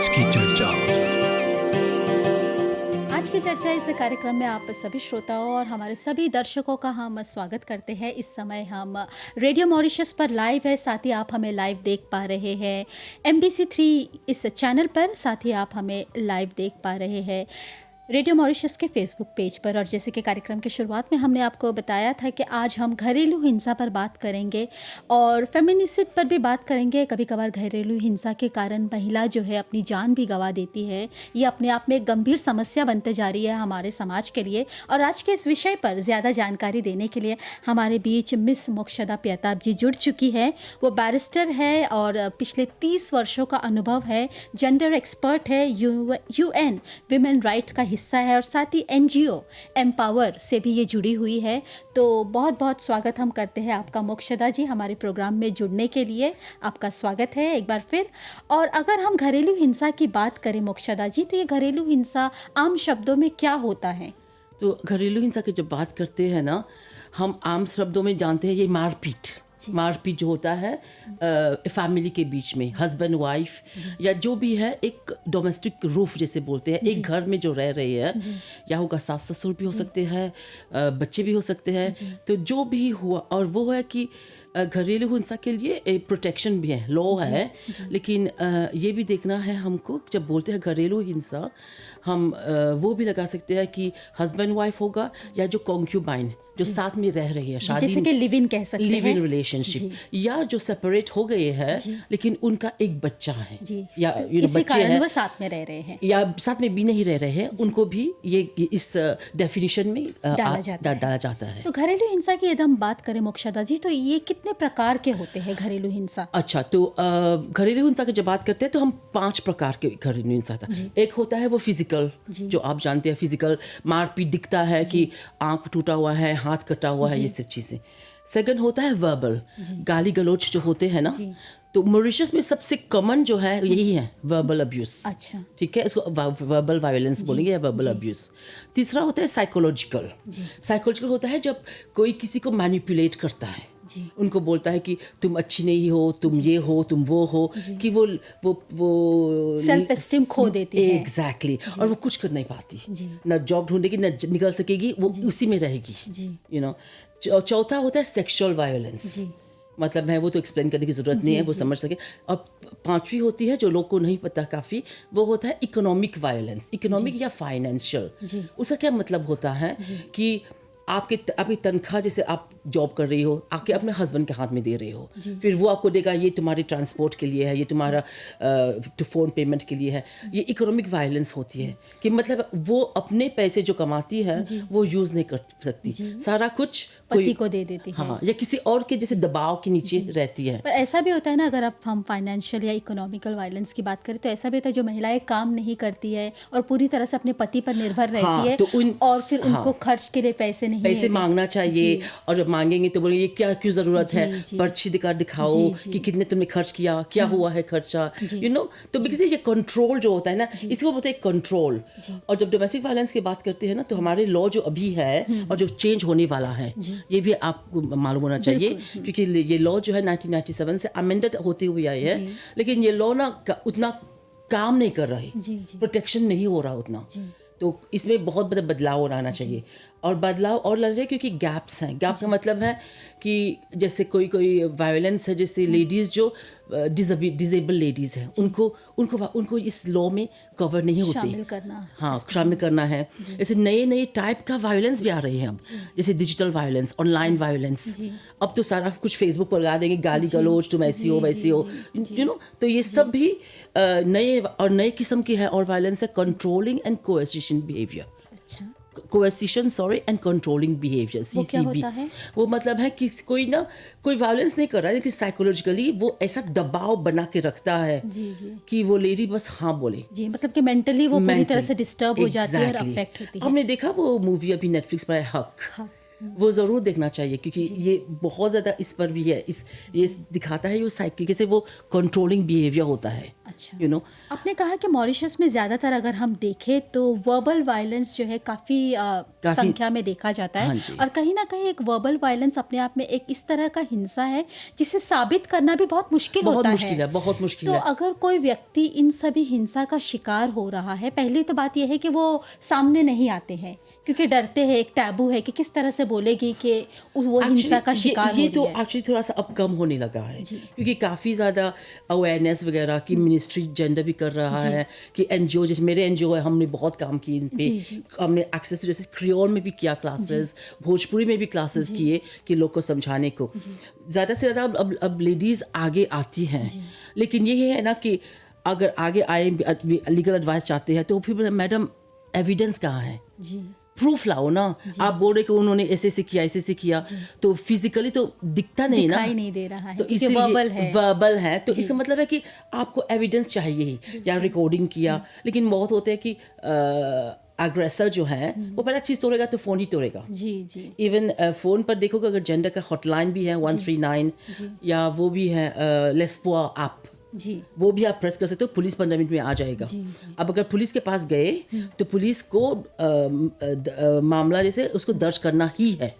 आज की चर्चा। आज की चर्चा इस कार्यक्रम में आप सभी श्रोताओं और हमारे सभी दर्शकों का हम स्वागत करते हैं। इस समय हम रेडियो मॉरिशस पर लाइव है, साथ ही आप हमें लाइव देख पा रहे हैं MBC3 इस चैनल पर, साथ ही आप हमें लाइव देख पा रहे हैं रेडियो मॉरिशस के फेसबुक पेज पर। और जैसे कि कार्यक्रम की शुरुआत में हमने आपको बताया था कि आज हम घरेलू हिंसा पर बात करेंगे और फेमिनिसिड पर भी बात करेंगे। कभी कभार घरेलू हिंसा के कारण महिला जो है अपनी जान भी गंवा देती है। ये अपने आप में एक गंभीर समस्या बनते जा रही है हमारे समाज के लिए। और आज के इस विषय पर ज़्यादा जानकारी देने के लिए हमारे बीच मिस मोक्षदा प्रताप जी जुड़ चुकी है। वो बैरिस्टर है और पिछले 30 वर्षों का अनुभव है, जेंडर एक्सपर्ट है, UN विमेन राइट्स का हिस्सा है और साथ ही NGO एम्पावर से भी ये जुड़ी हुई है। तो बहुत बहुत स्वागत हम करते हैं आपका मोक्षदा जी हमारे प्रोग्राम में जुड़ने के लिए। आपका स्वागत है एक बार फिर। और अगर हम घरेलू हिंसा की बात करें मोक्षदा जी, तो ये घरेलू हिंसा आम शब्दों में क्या होता है? तो घरेलू हिंसा की जब बात करते हैं ना, हम आम शब्दों में जानते हैं ये मारपीट जो होता है फैमिली के बीच में, हस्बैंड वाइफ या जो भी है, एक डोमेस्टिक रूफ जैसे बोलते हैं, एक घर में जो रह रहे हैं, या होगा सास ससुर भी हो सकते हैं, बच्चे भी हो सकते हैं। तो जो भी हुआ, और वो है कि घरेलू हिंसा के लिए एक प्रोटेक्शन भी है, लॉ है। लेकिन ये भी देखना है हमको, जब बोलते हैं घरेलू हिंसा, हम वो भी लगा सकते हैं कि हस्बैंड वाइफ होगा या जो कॉन्क्यूबाइन जो साथ में रह रही है, शादी जैसे कि लिव इन कह सकते हैं, लिव इन रिलेशनशिप, या जो सेपरेट हो गए हैं लेकिन उनका एक बच्चा है, या तो बच्चे हैं, वो साथ में रह रहे हैं या साथ में भी नहीं रह रहे हैं, उनको भी ये इस डेफिनेशन में डाला जाता है। तो घरेलू हिंसा की यदि हम बात करें मोक्षदा जी, तो ये कितने प्रकार के होते हैं घरेलू हिंसा? अच्छा, तो घरेलू हिंसा की जब बात करते हैं तो हम 5 प्रकार के घरेलू हिंसा था। एक होता है वो फिजिकल, जो आप जानते हैं, फिजिकल मारपीट दिखता है कि आंख टूटा हुआ है, हाथ कटा हुआ है, ये सब चीज़ें। सेकंड होता है वर्बल, गाली गलौज जो होते हैं ना। तो मॉरिशस में सबसे कॉमन जो है यही है, वर्बल अब्यूज। अच्छा, ठीक है, इसको वर्बल वायलेंस बोलेंगे या वर्बल अब्यूज। तीसरा होता है साइकोलॉजिकल होता है जब कोई किसी को मैनिपुलेट करता है, उनको बोलता है कि तुम अच्छी नहीं हो, तुम ये हो, तुम वो हो, कि वो सेल्फ एस्टीम खो देती है। एग्जैक्टली, और वो कुछ कर नहीं पाती, ना जॉब ढूंढेगी, ना निकल सकेगी, वो उसी में रहेगी। चौथा होता है सेक्सुअल वायलेंस, मतलब है वो तो एक्सप्लेन करने की जरूरत नहीं है, वो समझ सके। और 5वीं होती है जो लोग को नहीं पता काफ़ी, वो होता है इकोनॉमिक वायलेंस, इकोनॉमिक या फाइनेंशियल। उसका क्या मतलब होता है कि आपकी तनख्वाह, जैसे आप जॉब कर रही हो, आके अपने हस्बैंड के हाथ में दे रहे हो, फिर वो आपको देगा ये तुम्हारी ट्रांसपोर्ट के लिए है, ये तुम्हारा फ़ोन पेमेंट के लिए है। ये इकोनॉमिक वायलेंस होती है कि मतलब वो अपने पैसे जो कमाती है वो यूज़ नहीं कर सकती, सारा कुछ पति को दे देती है, हाँ, या किसी और के जैसे दबाव के नीचे रहती है। पर ऐसा भी होता है ना, अगर हम फाइनेंशियल या इकोनॉमिकल वायलेंस की बात करें, तो ऐसा भी होता है जो महिलाएं काम नहीं करती है और पूरी तरह से अपने पति पर निर्भर रहती है, तो और फिर उनको खर्च के लिए पैसे मांगना चाहिए, और जब मांगेंगे तो बोलेंगे ये क्यों जरूरत है, पर्ची दिखाओ कि कितने तुमने खर्च किया, क्या हुआ है खर्चा, तो बिकॉज़ ये कंट्रोल जो होता है ना, इसको बोलते हैं कंट्रोल। और जब डोमेस्टिक वायलेंस की बात करते हैं ना, तो हमारे लॉ जो अभी है और जो चेंज होने वाला है, ये भी आपको मालूम होना चाहिए, क्योंकि ये लॉ जो है 1997 से अमेंडेड होती हुई आई है, लेकिन ये लॉ ना उतना काम नहीं कर रही, प्रोटेक्शन नहीं हो रहा उतना। तो इसमें बहुत बड़ा बदलाव आना चाहिए, और बदलाव और लग रहा है क्योंकि गैप्स हैं। गैप का मतलब है कि जैसे कोई वायलेंस है, जैसे लेडीज़ जो डिजेबल लेडीज़ हैं, उनको इस लॉ में कवर नहीं होती, शामिल करना है। जैसे नए टाइप का वायलेंस भी आ रही है अब, जैसे डिजिटल वायलेंस, ऑनलाइन वायलेंस। अब तो सारा कुछ फेसबुक पर लगा देंगे, गाली गलौज, तुम ऐसी हो वैसी हो, तो ये सब भी नए किस्म की है। और वायलेंस है controlling and coercion behaviour. Coercion and controlling behaviour, CCB। वो मतलब है कि कोई वायलेंस नहीं कर रहा है, लेकिन साइकोलॉजिकली वो ऐसा दबाव बना के रखता है कि वो लेडी बस हाँ बोले, मतलब कि मेंटली वो पूरी तरह से डिस्टर्ब हो जाती है और अफेक्ट होती है। हमने देखा वो मूवी अभी नेटफ्लिक्स पर है, हक, वो ज़रूर देखना चाहिए, क्योंकि ये बहुत ज़्यादा इस पर भी है, ये दिखाता है वो साइकिल कैसे वो कंट्रोलिंग बिहेवियर होता है। अच्छा। You know. आपने कहा कि मॉरिशस में ज़्यादातर अगर हम देखें तो वर्बल वायलेंस जो है काफ़ी संख्या में देखा जाता है। हाँ जी। और कहीं ना कहीं एक वर्बल वायलेंस अपने आप में एक इस तरह का हिंसा है जिसे साबित करना भी बहुत मुश्किल बहुत होता मुश्किल है, बहुत मुश्किल तो है। अगर कोई व्यक्ति इन सभी हिंसा का शिकार हो रहा है, पहली तो बात यह है कि वो सामने नहीं आते हैं क्योंकि डरते हैं, एक टैबू है कि किस तरह से बोलेगी कि वो हिंसा का शिकार ये हो तो रही है। एक्चुअली थोड़ा सा अब कम होने लगा है क्योंकि काफ़ी ज़्यादा अवेयरनेस वगैरह की मिनिस्ट्री जेंडर भी कर रहा है कि एनजीओ, जैसे मेरे एनजीओ है, हमने बहुत काम किए इन पे। हमने एक्सेस जैसे क्रियोल में भी किया क्लासेस, भोजपुरी में भी क्लासेस किए कि लोग को समझाने को। ज़्यादा से ज़्यादा अब लेडीज़ आगे आती हैं, लेकिन ये है ना कि अगर आगे आए लीगल एडवाइस चाहते हैं तो फिर मैडम एविडेंस कहाँ है? प्रूफ लाओ ना। आप बोल रहे कि उन्होंने ऐसे किया, ऐसे किया, तो फिजिकली तो दिखता नहीं ना, दिखाई नहीं दे रहा है, तो इसीलिए वर्बल है। तो इसका मतलब है कि आपको एविडेंस चाहिए ही, या रिकॉर्डिंग किया। लेकिन बहुत होते हैं कि अग्रेसर जो है वो पहला चीज तोड़ेगा तो फोन ही तोड़ेगा। इवन फोन पर देखोगे अगर जेंडर का हॉटलाइन भी है 139, या वो भी है लेस्पोआ ऐप, वो भी आप प्रेस कर सकते हो, पुलिस 15 मिनट में आ जाएगा। अब अगर पुलिस के पास गए तो पुलिस को मामला जैसे उसको दर्ज करना ही है।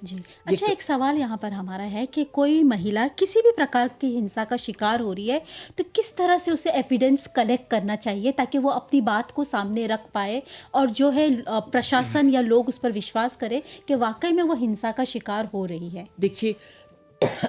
अच्छा, एक सवाल यहाँ पर हमारा है कि कोई महिला किसी भी प्रकार की हिंसा का शिकार हो रही है तो किस तरह से उसे एविडेंस कलेक्ट करना चाहिए ताकि वो अपनी बात को सामने रख पाए और जो है प्रशासन या लोग उस पर विश्वास करे कि वाकई में वो हिंसा का शिकार हो रही है? देखिए,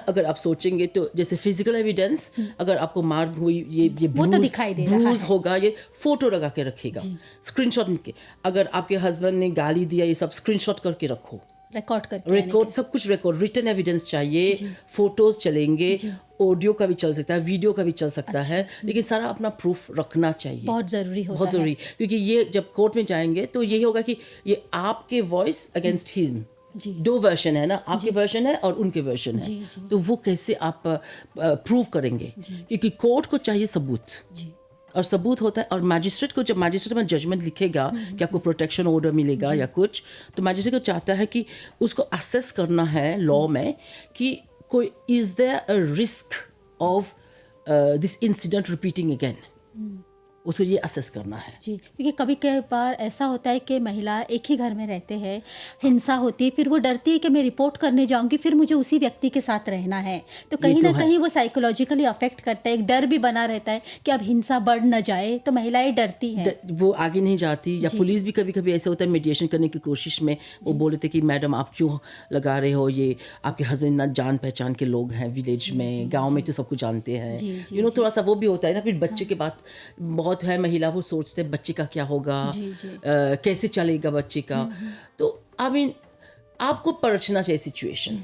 अगर आप सोचेंगे तो जैसे फिजिकल एविडेंस, अगर आपको मार हुई, ये वो तो दिखाई दे रहा है, होगा, ये फोटो लगा के रखेगा, स्क्रीनशॉट के। अगर आपके हस्बैंड ने गाली दिया, ये सब स्क्रीनशॉट करके रखो, रिकॉर्ड सब कुछ रिकॉर्ड। रिटन एविडेंस चाहिए, फोटोज चलेंगे, ऑडियो का भी चल सकता है, वीडियो का भी चल सकता है, लेकिन सारा अपना प्रूफ रखना चाहिए, बहुत जरूरी होता है। बहुत जरूरी, क्योंकि ये जब कोर्ट में जाएंगे तो यही होगा कि ये आपके वॉइस अगेंस्ट हिम। दो वर्जन है ना, आपके वर्जन है और उनके वर्जन है, तो वो कैसे आप प्रूव करेंगे? क्योंकि कोर्ट को चाहिए सबूत, और सबूत होता है। और मैजिस्ट्रेट को, जब मैजिस्ट्रेट में जजमेंट लिखेगा कि आपको प्रोटेक्शन ऑर्डर मिलेगा या कुछ, तो मैजिस्ट्रेट को चाहता है कि उसको असेस करना है लॉ में कि कोई is there a risk of this incident repeating again, उसको ये असेस करना है। क्योंकि कभी कई बार ऐसा होता है कि महिला एक ही घर में रहते हैं, हिंसा होती है, फिर वो डरती है कि मैं रिपोर्ट करने जाऊंगी, फिर मुझे उसी व्यक्ति के साथ रहना है, तो कहीं ना कहीं वो साइकोलॉजिकली अफेक्ट करता है। एक डर भी बना रहता है कि अब हिंसा बढ़ न जाए, तो महिलाएं डरती हैं, वो आगे नहीं जाती। या पुलिस भी कभी कभी ऐसा होता है, मेडिएशन करने की कोशिश में वो बोल देते कि मैडम आप क्यों लगा रहे हो, ये आपके हस्बैंड ना जान पहचान के लोग हैं विलेज में, गाँव में तो सब कुछ जानते हैं, थोड़ा सा वो भी होता है ना। फिर बच्चे के बात बहुत है, महिला वो सोचते हैं बच्चे का क्या होगा, कैसे चलेगा बच्चे का। तो आई मीन आपको परखना चाहिए सिचुएशन,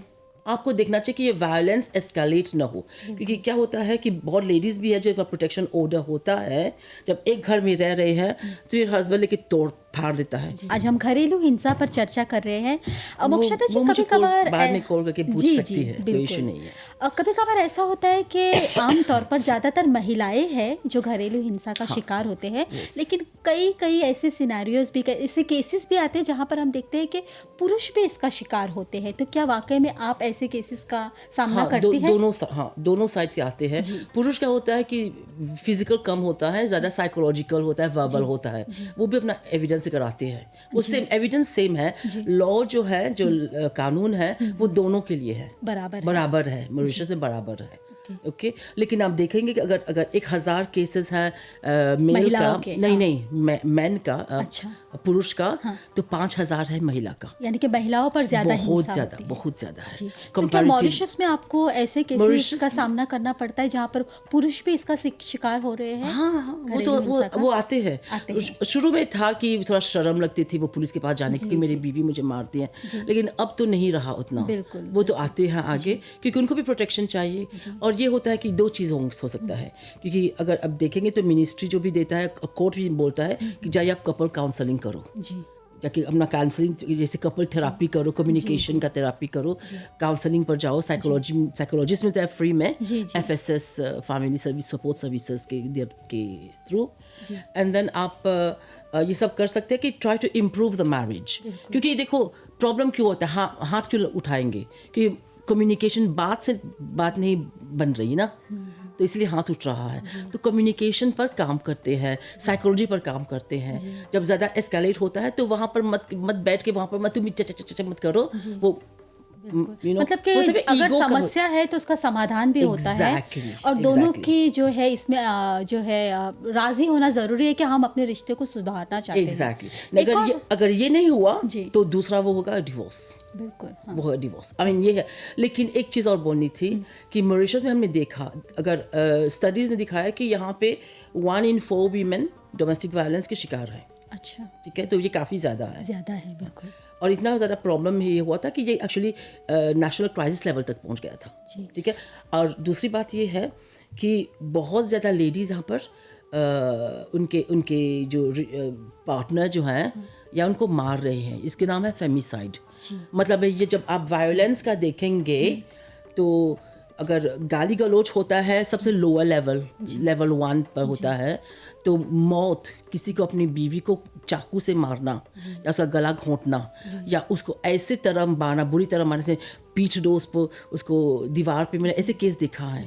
आपको देखना चाहिए कि ये वायलेंस एस्केलेट ना हो। क्योंकि क्या होता है कि बहुत लेडीज भी है जब प्रोटेक्शन ऑर्डर होता है, जब एक घर में रह रहे हैं तो ये हस्बैंड लेके तोड़ फाड़ देता है। आज हम घरेलू हिंसा पर चर्चा कर रहे हैं। मोक्षता जी, कभी कभार बाद में कॉल करके पूछ सकती है, कोई इशू नहीं है। कभी कभार ऐसा होता है कि आमतौर पर ज़्यादातर महिलाएं हैं जो घरेलू हिंसा का शिकार होते हैं, लेकिन कई ऐसे सिनेरियोज भी, ऐसे केसेस भी आते हैं जहाँ पर हम देखते हैं कि पुरुष भी इसका शिकार होते हैं। तो क्या वाकई में आप ऐसे केसेस का सामना करती हैं? दोनों साइड के आते हैं। पुरुष का होता है कि फिजिकल कम होता है, ज़्यादा साइकोलॉजिकल होता है, वर्बल होता है, वो भी अपना एविडेंस से कराते हैं। वो सेम एविडेंस सेम है, लॉ जो है, जो कानून है, वो दोनों के लिए है, बराबर है, मॉरिशस में बराबर है। ओके, लेकिन आप देखेंगे कि अगर 1000 केसेस है मेल का, नहीं मैन का, पुरुष का, तो 5000 है महिला का, यानी कि महिलाओं पर ज्यादा बहुत ज्यादा है। तो क्या मॉरिशस में आपको ऐसे केसेस का सामना करना पड़ता है जहाँ पर पुरुष भी इसका शिकार हो रहे हैं? हाँ, वो आते हैं। शुरू में था कि थोड़ा शर्म लगती थी वो पुलिस के पास जाने की, मेरी बीवी मुझे मारती है, लेकिन अब तो नहीं रहा उतना। वो तो आते हैं आगे क्योंकि उनको भी प्रोटेक्शन चाहिए। और ये होता है कि दो चीज़ हो सकता है, क्योंकि अगर अब देखेंगे तो मिनिस्ट्री जो भी देता है, कोर्ट भी बोलता है कि जाइए आप कपल काउंसलिंग करो, जाके अपना काउंसलिंग, जैसे कपल थेरापी करो, कम्युनिकेशन का थेरापी करो, काउंसलिंग पर जाओ, साइकोलॉजिस्ट मिलता है फ्री में, FSS family service support services के थ्रू। एंड देन आप ये सब कर सकते हैं कि try to improve the marriage. क्योंकि देखो प्रॉब्लम क्यों होता है, हाथ क्यों उठाएंगे, क्योंकि कम्युनिकेशन बात से बात नहीं बन रही ना, तो इसलिए हाथ उठ रहा है। तो कम्युनिकेशन पर काम करते हैं, साइकोलॉजी पर काम करते हैं। जब ज़्यादा एस्केलेट होता है तो वहाँ पर मत बैठ के वहाँ पर तुम च मत करो, वो मतलब कि अगर समस्या है तो उसका समाधान भी होता है, और दोनों की जो है इसमें जो है राजी होना जरूरी है कि हम अपने रिश्ते को सुधारना चाहते हैं। अगर ये नहीं हुआ तो दूसरा वो होगा डिवोर्स। बिल्कुल, हाँ। वो है डिवोर्स। ये है। लेकिन एक चीज़ और बोलनी थी कि मॉरिशस में हमने देखा, अगर स्टडीज़ ने दिखाया कि यहाँ पे 1 in 4 वीमेन डोमेस्टिक वायलेंस के शिकार है। अच्छा, ठीक है, तो ये काफ़ी ज़्यादा है बिल्कुल। और इतना ज़्यादा प्रॉब्लम ये हुआ था कि ये एक्चुअली नेशनल क्राइसिस लेवल तक पहुंच गया था। ठीक है, और दूसरी बात ये है कि बहुत ज़्यादा लेडीज़ यहाँ पर उनके जो पार्टनर जो हैं या उनको मार रहे हैं, इसके नाम है फेमिसाइड। मतलब ये जब आप वायलेंस का देखेंगे तो अगर गाली गलौज होता है सबसे लोअर लेवल 1 पर होता है, तो मौत, किसी को अपनी बीवी को चाकू से मारना या उसका गला घोंटना या उसको ऐसे तरह मारना, बुरी तरह मारने से पीठ दो उसको दीवार पे, मैंने ऐसे केस देखा है।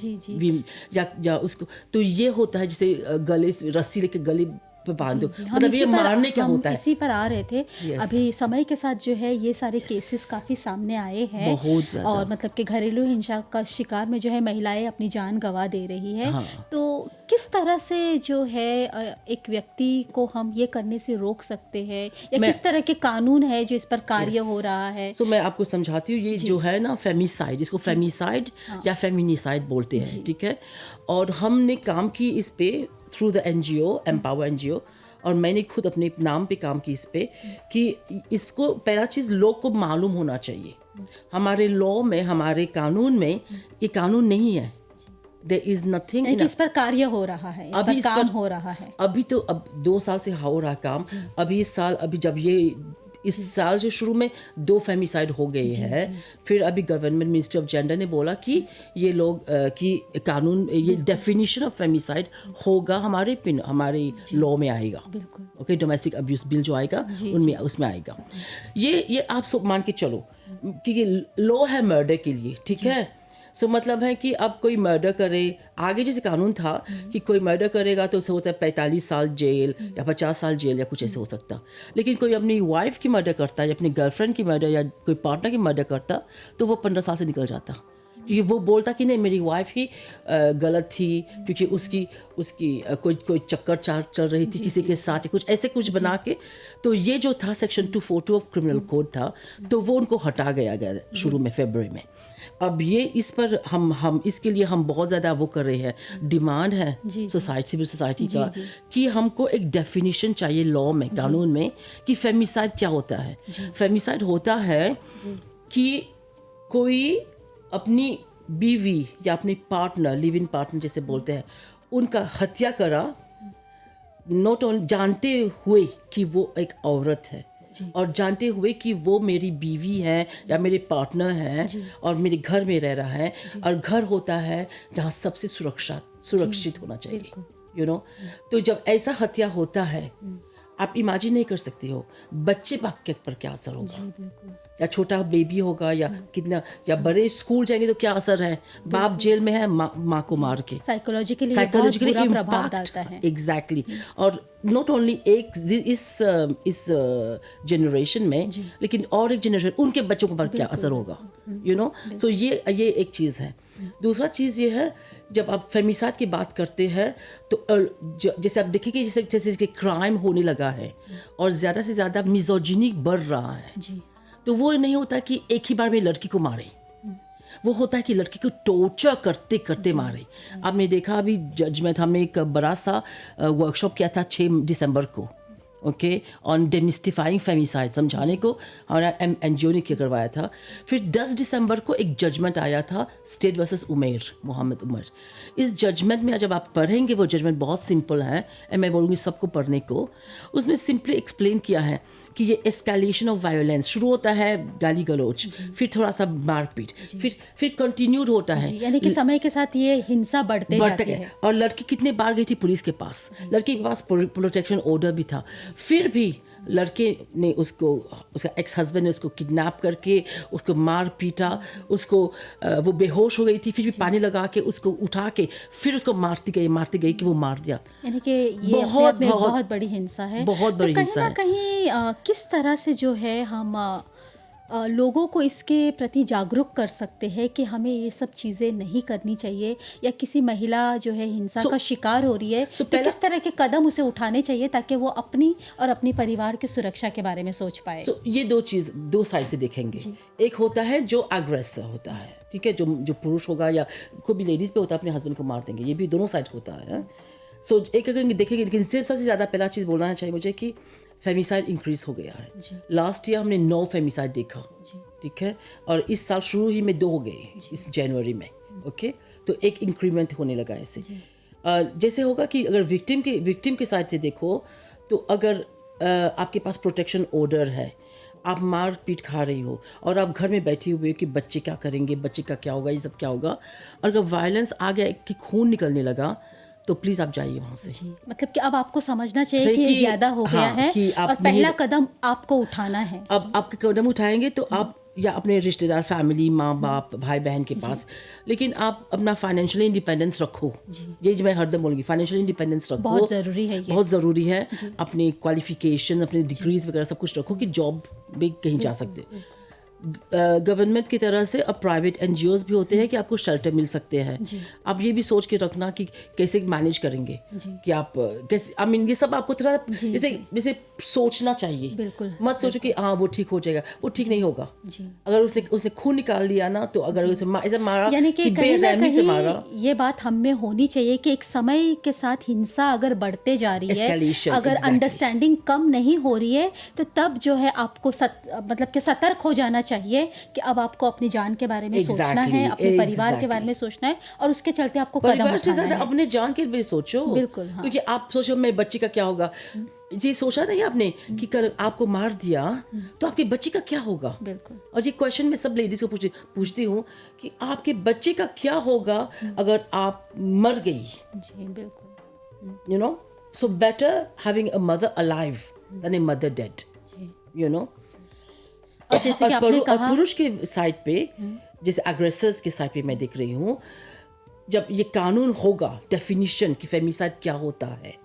या उसको तो ये होता है जैसे गले से रस्सी लेके गले पे बांध दो, मतलब ये मारने क्या होता है। इसी पर आ रहे थे। अभी समय के साथ जो है ये सारे केसेस काफी सामने आए हैं, और मतलब कि घरेलू हिंसा का शिकार में जो है महिलाएं अपनी जान गंवा दे रही है। तो किस तरह से जो है एक व्यक्ति को हम ये करने से रोक सकते हैं, या किस तरह के कानून है जो इस पर कार्य हो रहा है? तो मैं आपको समझाती हूँ। ये जो है ना फेमिसाइड, इसको फेमिसाइड या फेमिनिसाइड बोलते हैं। ठीक है, और हमने काम की इस पे through the NGO empower NGO, और मैंने खुद अपने नाम पे काम की इस पे कि इसको पहला चीज़ लोग को मालूम होना चाहिए। हमारे लॉ में, हमारे कानून में ये कानून नहीं है। There is nothing इस पर कार्य हो रहा है, इस पर काम हो रहा है। अभी तो अब 2 साल से हो रहा काम। अभी इस साल, अभी जब ये इस साल जो शुरू में 2 फेमिसाइड हो गए हैं, फिर अभी गवर्नमेंट मिनिस्ट्री ऑफ जेंडर ने बोला कि ये लोग कि कानून, ये डेफिनेशन ऑफ फेमिसाइड होगा हमारे लॉ में आएगा। ओके, डोमेस्टिक अब्यूज बिल जो आएगा उसमें आएगा। ये आप मान के चलो कि लॉ है मर्डर के लिए। ठीक है, सो मतलब है कि अब कोई मर्डर करे, आगे जैसे कानून था कि कोई मर्डर करेगा तो उसे होता है 45 साल जेल या 50 साल जेल या कुछ ऐसे हो सकता। लेकिन कोई अपनी वाइफ की मर्डर करता या अपनी गर्लफ्रेंड की मर्डर या कोई पार्टनर की मर्डर करता तो वो 15 साल से निकल जाता, क्योंकि वो बोलता कि नहीं, मेरी वाइफ ही गलत थी, क्योंकि उसकी कोई चक्कर चल रही थी किसी के साथ, कुछ ऐसे कुछ बना के। तो ये जो था सेक्शन 242 ऑफ क्रिमिनल कोड था, तो वो उनको हटा गया शुरू में फरवरी में। अब ये इस पर हम इसके लिए हम बहुत ज़्यादा वो कर रहे हैं, डिमांड है सिविल सोसाइटी का कि हमको एक डेफिनेशन चाहिए लॉ में, कानून में, कि फेमिसाइड क्या होता है। फेमिसाइड होता है कि कोई अपनी बीवी या अपनी पार्टनर, लिव इन पार्टनर जैसे बोलते हैं, उनका हत्या करा, नॉट ओनली जानते हुए कि वो एक औरत है और जानते हुए कि वो मेरी बीवी है या मेरे पार्टनर है और मेरे घर में रह रहा है, और घर होता है जहाँ सबसे सुरक्षित होना चाहिए, यू नो। तो जब ऐसा हत्या होता है, आप इमेजिन नहीं कर सकती हो बच्चे पर क्या असर होगा, या छोटा बेबी होगा या कितना, या बड़े स्कूल जाएंगे तो क्या असर है, बाप जेल में है, माँ को मार के साइकोलॉजिकली प्रभाव डालता है। एग्जैक्टली। और नॉट ओनली इस जनरेशन में, लेकिन और एक जनरेशन, उनके बच्चों पर क्या असर होगा, यू नो। सो ये एक चीज़ है। दूसरा चीज़ ये है, जब आप फेमिसाइड की बात करते हैं तो जैसे आप देखेंगे जैसे कि क्राइम होने लगा है और ज़्यादा से ज़्यादा मिसोजिनी बढ़ रहा है, तो वो नहीं होता कि एक ही बार में लड़की को मारे, वो होता है कि लड़की को टॉर्चर करते करते मारे। आपने देखा अभी जजमेंट, हमने एक बड़ा सा वर्कशॉप किया था 6 दिसंबर को, ओके, ऑन डेमिस्टिफाइंग फेमिसाइड, समझाने को हमारा NGO ने क्या करवाया था। फिर 10 दिसंबर को एक जजमेंट आया था, स्टेट वर्सेस मोहम्मद उमर। इस जजमेंट में जब आप पढ़ेंगे, वो जजमेंट बहुत सिंपल है, मैं बोलूँगी सबको पढ़ने को। उसमें सिंपली एक्सप्लेन किया है कि ये एस्केलेशन ऑफ वायलेंस शुरू होता है गाली गलौज, फिर थोड़ा सा मारपीट, फिर कंटिन्यूड होता है, यानी कि समय के साथ ये हिंसा बढ़ते जाती है। और लड़की कितने बार गई थी पुलिस के पास, लड़की के पास प्रोटेक्शन ऑर्डर भी था, फिर भी लड़के ने उसका एक्स हस्बैंड ने उसको किडनैप करके उसको मार पीटा, उसको वो बेहोश हो गई थी, फिर भी पानी लगा के उसको उठा के फिर उसको मारती गई कि वो मार दिया। यानी कि ये बहुत बड़ी हिंसा है, बहुत बड़ी हिंसा है। कहीं किस तरह से जो है हम लोगों को इसके प्रति जागरूक कर सकते हैं कि हमें ये सब चीज़ें नहीं करनी चाहिए, या किसी महिला जो है हिंसा का शिकार हो रही है तो किस तरह के कदम उसे उठाने चाहिए ताकि वो अपनी और अपनी परिवार की सुरक्षा के बारे में सोच पाए? ये दो साइड से देखेंगे। एक होता है जो अग्रेसर होता है, ठीक है, जो पुरुष होगा या कोई भी लेडीज पे होता है, अपने हस्बैंड को मार देंगे, ये भी दोनों साइड होता है। एक अगर देखेंगे, लेकिन सबसे ज़्यादा पहला चीज़ बोलना चाहिए मुझे कि फेमिसाइड इंक्रीज हो गया है। लास्ट ईयर हमने 9 फेमिसाइड देखा, ठीक है, और इस साल शुरू ही में 2 हो गए इस जनवरी में, ओके। तो एक इंक्रीमेंट होने लगा ऐसे। जैसे होगा कि अगर विक्टिम के साइड से देखो तो अगर आपके पास प्रोटेक्शन ऑर्डर है, आप मार पीट खा रही हो और आप घर में बैठी हुई हो कि बच्चे क्या करेंगे, बच्चे का क्या होगा, ये सब क्या होगा, और अगर वायलेंस आ गया कि खून निकलने लगा तो प्लीज आप जाइए वहाँ से। मतलब कि अब आपको समझना चाहिए कि ये ज्यादा हो गया है और पहला कदम आपको उठाना है। अब आपके कदम उठाएंगे तो आप या अपने रिश्तेदार, फैमिली, माँ बाप, भाई बहन के पास, लेकिन आप अपना फाइनेंशियल इंडिपेंडेंस रखो। ये मैं हरदम बोलूँगी, फाइनेंशियल इंडिपेंडेंस रखो, बहुत ज़रूरी है, बहुत ज़रूरी है। अपने क्वालिफिकेशन, अपने डिग्रीज वगैरह सब कुछ रखो कि जॉब भी कहीं जा सकते। गवर्नमेंट की तरह से अब प्राइवेट NGOs भी होते हैं कि आपको शेल्टर मिल सकते हैं। आप ये भी सोच के रखना कि कैसे मैनेज करेंगे, कि आप कैसे, आई मीन ये सब आपको थोड़ा जैसे सोचना चाहिए। बिल्कुल, मत सोचो कि हाँ वो ठीक हो जाएगा, वो ठीक नहीं होगा। अगर उसने खून निकाल लिया ना, तो अगर उसे ऐसा मारा, यानी कि कहीं ना कहीं ये बात हम में होनी चाहिए कि एक समय के साथ हिंसा अगर बढ़ते जा रही है, अगर अंडरस्टैंडिंग कम नहीं हो रही है, तो तब जो है आपको मतलब कि सतर्क हो जाना चाहिए कि अब आपको अपनी जान के बारे में सोचना है, अपने परिवार के बारे में सोचना है, और उसके चलते आपको कदम उठाना है। से ज़्यादा अपने जान के बारे में सोचो। बिल्कुल, हाँ। क्योंकि आप सोचो मेरे बच्चे का क्या होगा, ये सोचा नहीं आपने कि कल आपको मार दिया तो आपके बच्चे का क्या होगा। बिल्कुल। और ये क्वेश्चन मैं सब लेडीज को पूछती हूँ कि आपके बच्चे का क्या होगा अगर आप मर गई। जी बिल्कुल। You know, so better having a mother alive than a mother dead, you know. और जैसे कि आपने कहा, पुरुष के साइड पे, जैसे अग्रेसर्स के साइड पे मैं देख रही हूँ, जब ये कानून होगा डेफिनिशन कि फेमिसाइड क्या होता है,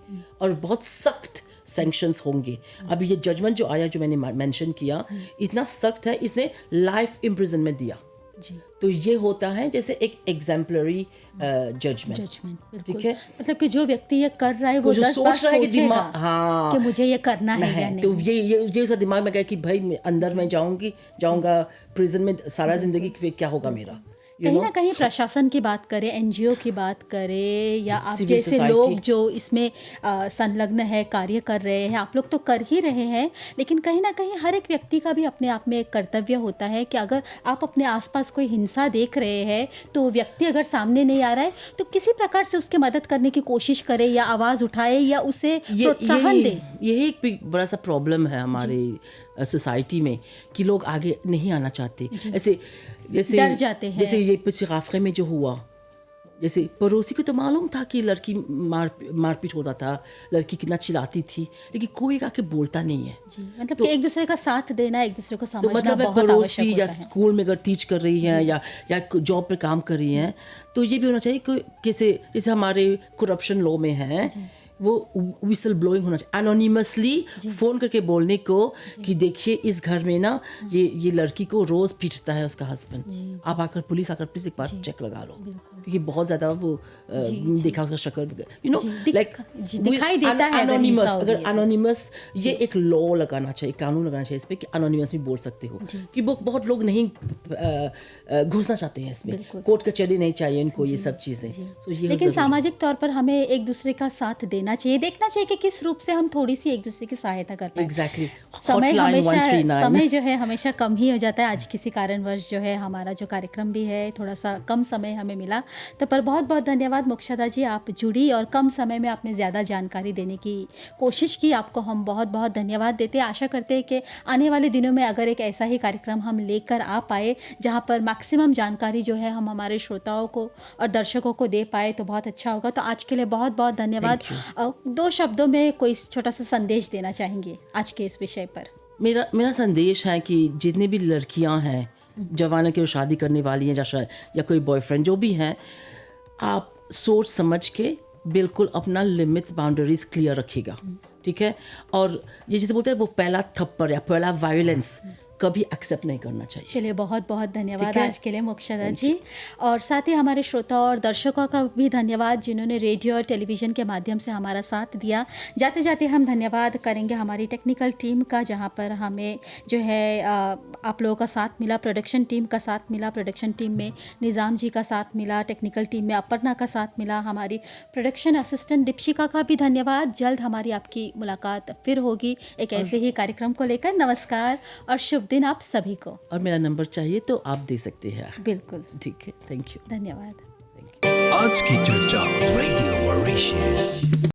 और बहुत सख्त सैंक्शंस होंगे। अभी ये जजमेंट जो आया, जो मैंने मेंशन किया, इतना सख्त है, इसने लाइफ इम्प्रिजनमेंट दिया। तो ये होता है जैसे एक एग्जाम्पलरी जजमेंट, ठीक है। मतलब कि जो व्यक्ति ये कर रहा है वो 10 बार सोचेगा कि मुझे ये करना है या नहीं। तो ये उसका दिमाग में गया कि भाई मैं अंदर में जाऊंगा प्रिजन में सारा जिंदगी, फिर क्या होगा मेरा। कहीं ना कहीं प्रशासन की बात करें, NGO की बात करें, या आप जैसे लोग जो इसमें संलग्न है, कार्य कर रहे हैं, आप लोग तो कर ही रहे हैं, लेकिन कहीं ना कहीं हर एक व्यक्ति का भी अपने आप में एक कर्तव्य होता है कि अगर आप अपने आसपास कोई हिंसा देख रहे हैं तो व्यक्ति अगर सामने नहीं आ रहा है तो किसी प्रकार से उसकी मदद करने की कोशिश करें, या आवाज़ उठाए, या उसे प्रोत्साहन दें। यही एक बड़ा सा प्रॉब्लम है हमारे सोसाइटी में कि लोग आगे नहीं आना चाहते, जैसे डर जाते हैं। जैसे ये पिछले हफ्ते में जो हुआ, जैसे पड़ोसी को तो मालूम था कि लड़की मारपीट होता था, लड़की कितना चिल्लाती थी, लेकिन कोई आके बोलता नहीं है। मतलब कि एक दूसरे का साथ देना, एक दूसरे को समझना, तो मतलब बहुत आवश्यक होता है। या स्कूल में अगर टीच कर रही हैं या जॉब पे काम कर रही हैं, तो ये भी होना चाहिए कि जैसे हमारे करप्शन लॉ में है, वो विसल ब्लोइंग होना चाहिए, एनोनिमसली फ़ोन करके बोलने को कि देखिए इस घर में ना ये लड़की को रोज़ पीटता है उसका हस्बैंड, आप आकर पुलिस आकर प्लीज़ एक बार चेक लगा लो, क्योंकि बहुत ज़्यादा वो देखा उसका शक्ल, यू नो, लाइक दिखाई देता है। एनोनिमस, अगर एनोनिमस, ये एक लॉ लगाना चाहिए, कानून लगाना चाहिए इस पर कि एनोनिमस भी बोल सकते हो, कि बहुत लोग नहीं घुसना चाहते हैं इसमें, कोर्ट कचहरी नहीं चाहिए इनको, ये सब चीज़ें। लेकिन सामाजिक तौर पर हमें एक दूसरे का साथ देना करना चाहिए, देखना चाहिए कि किस रूप से हम थोड़ी सी एक दूसरे की सहायता कर पाए। एग्जैक्टली। समय जो है हमेशा कम ही हो जाता है। आज किसी कारणवश जो है हमारा जो कार्यक्रम भी है थोड़ा सा कम समय हमें मिला, तो पर बहुत बहुत धन्यवाद मोक्षदा जी, आप जुड़ी और कम समय में आपने ज़्यादा जानकारी देने की कोशिश की। आपको हम बहुत बहुत धन्यवाद देते हैं। आशा करते हैं कि आने वाले दिनों में अगर एक ऐसा ही कार्यक्रम हम लेकर आ पाए जहाँ पर मैक्सिमम जानकारी जो है हम हमारे श्रोताओं को और दर्शकों को दे पाए तो बहुत अच्छा होगा। तो आज के लिए बहुत बहुत धन्यवाद। 2 शब्दों में कोई छोटा सा संदेश देना चाहेंगे आज के इस विषय पर? मेरा संदेश है कि जितनी भी लड़कियां हैं जवानों की शादी करने वाली हैं या कोई बॉयफ्रेंड जो भी हैं, आप सोच समझ के बिल्कुल अपना लिमिट्स बाउंड्रीज क्लियर रखिएगा, ठीक है। और ये जैसे बोलते हैं वो पहला थप्पड़ या पहला वायलेंस कभी एक्सेप्ट नहीं करना चाहिए। चलिए बहुत बहुत धन्यवाद आज के लिए मोक्षदा जी, और साथ ही हमारे श्रोताओं और दर्शकों का भी धन्यवाद जिन्होंने रेडियो और टेलीविज़न के माध्यम से हमारा साथ दिया। जाते जाते हम धन्यवाद करेंगे हमारी टेक्निकल टीम का, जहां पर हमें जो है आप लोगों का साथ मिला, प्रोडक्शन टीम का साथ मिला। प्रोडक्शन टीम में निज़ाम जी का साथ मिला, टेक्निकल टीम में अपर्णा का साथ मिला, हमारी प्रोडक्शन असिस्टेंट दीपशिका का भी धन्यवाद। जल्द हमारी आपकी मुलाकात फिर होगी एक ऐसे ही कार्यक्रम को लेकर। नमस्कार और शुभ दिन आप सभी को। और मेरा नंबर चाहिए तो आप दे सकते हैं। बिल्कुल, ठीक है। Thank you. धन्यवाद। आज की चर्चा रेडियो मॉरिशस।